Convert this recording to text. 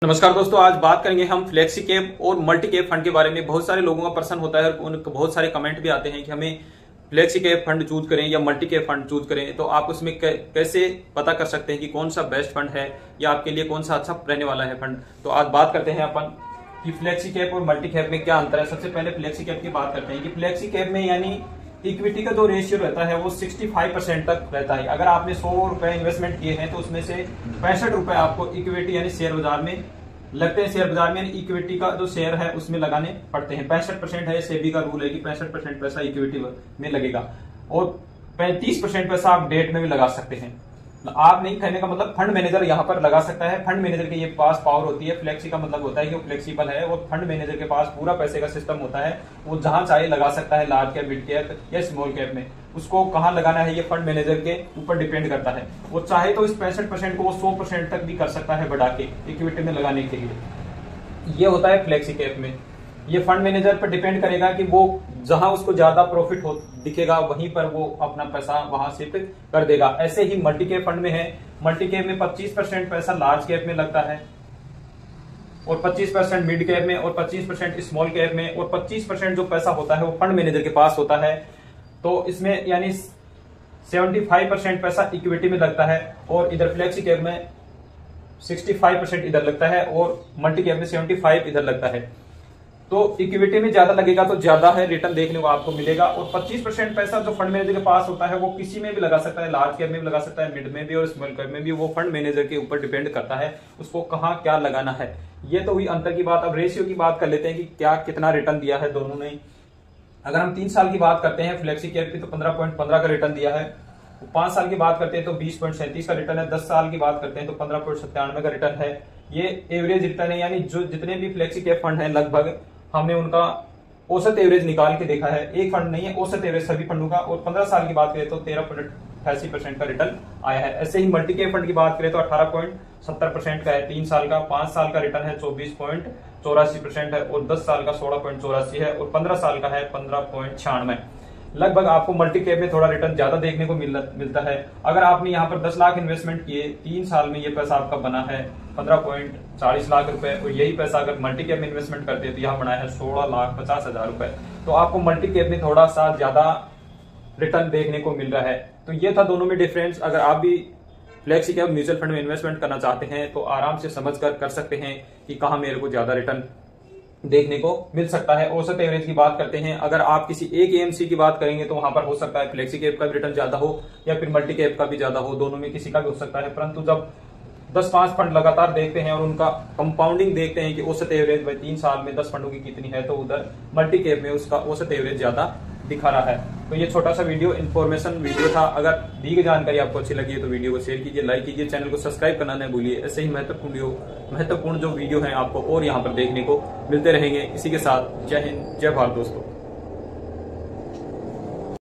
नमस्कार दोस्तों, आज बात करेंगे हम फ्लेक्सी कैप और मल्टी कैप फंड के बारे में। बहुत सारे लोगों का प्रश्न होता है और बहुत सारे कमेंट भी आते हैं कि हमें फ्लेक्सी कैप फंड चूज करें या मल्टी कैप फंड चूज करें, तो आप उसमें कैसे पता कर सकते हैं कि कौन सा बेस्ट फंड है या आपके लिए कौन सा अच्छा रहने वाला है फंड। तो आज बात करते हैं अपन कि फ्लेक्सी कैप और मल्टी कैप में क्या अंतर है। सबसे पहले फ्लेक्सी कैप की बात करते हैं कि फ्लेक्सी कैप में यानी इक्विटी का जो रेशियो रहता है वो 65% तक रहता है। अगर आपने 100 रुपए इन्वेस्टमेंट किए हैं तो उसमें से 65 रुपए आपको इक्विटी यानी शेयर बाजार में लगते हैं। शेयर बाजार में इक्विटी का जो शेयर है उसमें लगाने पड़ते हैं। 65% है, सेबी का रूल है कि 65% पैसा इक्विटी में लगेगा और 35% पैसा आप डेट में भी लगा सकते हैं। आप नहीं, कहने का मतलब फंड मैनेजर यहाँ पर लगा सकता है। फंड मैनेजर के ये पास पावर होती है। फ्लेक्सी का मतलब होता है कि वो फ्लेक्सिबल है और फंड मैनेजर के पास पूरा पैसे का सिस्टम होता है। वो जहां चाहे लगा सकता है, लार्ज कैप, मिड कैप या स्मॉल कैप में। उसको कहां लगाना है ये फंड मैनेजर के ऊपर डिपेंड करता है। वो चाहे तो इस 65% को वो 100% तक भी कर सकता है बढ़ा के इक्विटी में लगाने के लिए। ये होता है फ्लेक्सी कैप में। ये फंड मैनेजर पर डिपेंड करेगा कि वो जहां उसको ज्यादा प्रॉफिट हो दिखेगा वहीं पर वो अपना पैसा वहां शिफ्ट कर देगा। ऐसे ही मल्टी कैप फंड में है। मल्टी कैप में 25% पैसा लार्ज कैप में लगता है और 25% मिड कैप में और 25% स्मॉल कैप में और 25% जो पैसा होता है वो फंड मैनेजर के पास होता है। तो इसमें यानी 75% पैसा इक्विटी में लगता है और इधर फ्लेक्सी कैप में 65% इधर लगता है और मल्टी कैप में 75 इधर लगता है। तो इक्विटी में ज्यादा लगेगा तो ज्यादा है रिटर्न देखने को आपको मिलेगा। और 25% पैसा जो फंड मैनेजर के पास होता है वो किसी में भी लगा सकता है, लार्ज कैप में भी लगा सकता है, मिड में भी और स्मॉल कैप में भी। वो फंड मैनेजर के ऊपर डिपेंड करता है उसको कहाँ क्या लगाना है। ये तो हुई अंतर की बात। अब रेशियो की बात कर लेते हैं कि क्या कितना रिटर्न दिया है दोनों ने। अगर हम 3 साल की बात करते हैं फ्लेक्सी कैप की तो 15.15 का रिटर्न दिया है। 5 साल की बात करते हैं तो 20.37 का रिटर्न है। 10 साल की बात करते हैं तो 15.97 का रिटर्न है। ये एवरेज रिटर्न है, यानी जो जितने भी फ्लेक्सी कैप फंड है लगभग हमने उनका औसत एवरेज निकाल के देखा है। एक फंड नहीं है, औसत एवरेज सभी फंडों का। और 15 साल की बात करें तो 13.88% का रिटर्न आया है। ऐसे ही मल्टी कैप फंड की बात करें तो 18.70% का है 3 साल का। 5 साल का रिटर्न है 24.84% है और 10 साल का 16.84 है और 15 साल का है 15.96। लगभग आपको मल्टी कैप में थोड़ा रिटर्न ज्यादा देखने को मिलता है। अगर आपने यहाँ पर 10 लाख इन्वेस्टमेंट किए, 3 साल में ये पैसा आपका बना है 15.40 लाख रुपए और यही पैसा अगर मल्टी कैप में इन्वेस्टमेंट करते हैं तो यहाँ बना है 16,50,000 रुपए। तो आपको मल्टी कैप में थोड़ा सा ज्यादा रिटर्न देखने को मिल रहा है। तो ये था दोनों में डिफरेंस। अगर आप भी फ्लेक्सी कैप म्यूचुअल फंड में इन्वेस्टमेंट करना चाहते हैं तो आराम से समझ कर सकते हैं कि कहाँ मेरे को ज्यादा रिटर्न देखने को मिल सकता है। औसत एवरेज की बात करते हैं, अगर आप किसी एक एएमसी की बात करेंगे तो वहां पर हो सकता है फ्लेक्सी कैप का भी रिटर्न ज्यादा हो या फिर मल्टी कैप का भी ज्यादा हो, दोनों में किसी का भी हो सकता है। परंतु जब 10-5 फंड लगातार देखते हैं और उनका कंपाउंडिंग देखते हैं कि औसत एवरेज भाई 3 साल में 10 फंडों की कितनी है, तो उधर मल्टी कैप में उसका औसत एवरेज ज्यादा दिखा रहा है। तो ये छोटा सा इन्फॉर्मेशन वीडियो था। अगर दी गई जानकारी आपको अच्छी लगी है तो वीडियो को शेयर कीजिए, लाइक कीजिए, चैनल को सब्सक्राइब करना न भूलिए। ऐसे ही महत्वपूर्ण जो वीडियो है आपको और यहाँ पर देखने को मिलते रहेंगे। इसी के साथ जय हिंद, जय भारत दोस्तों।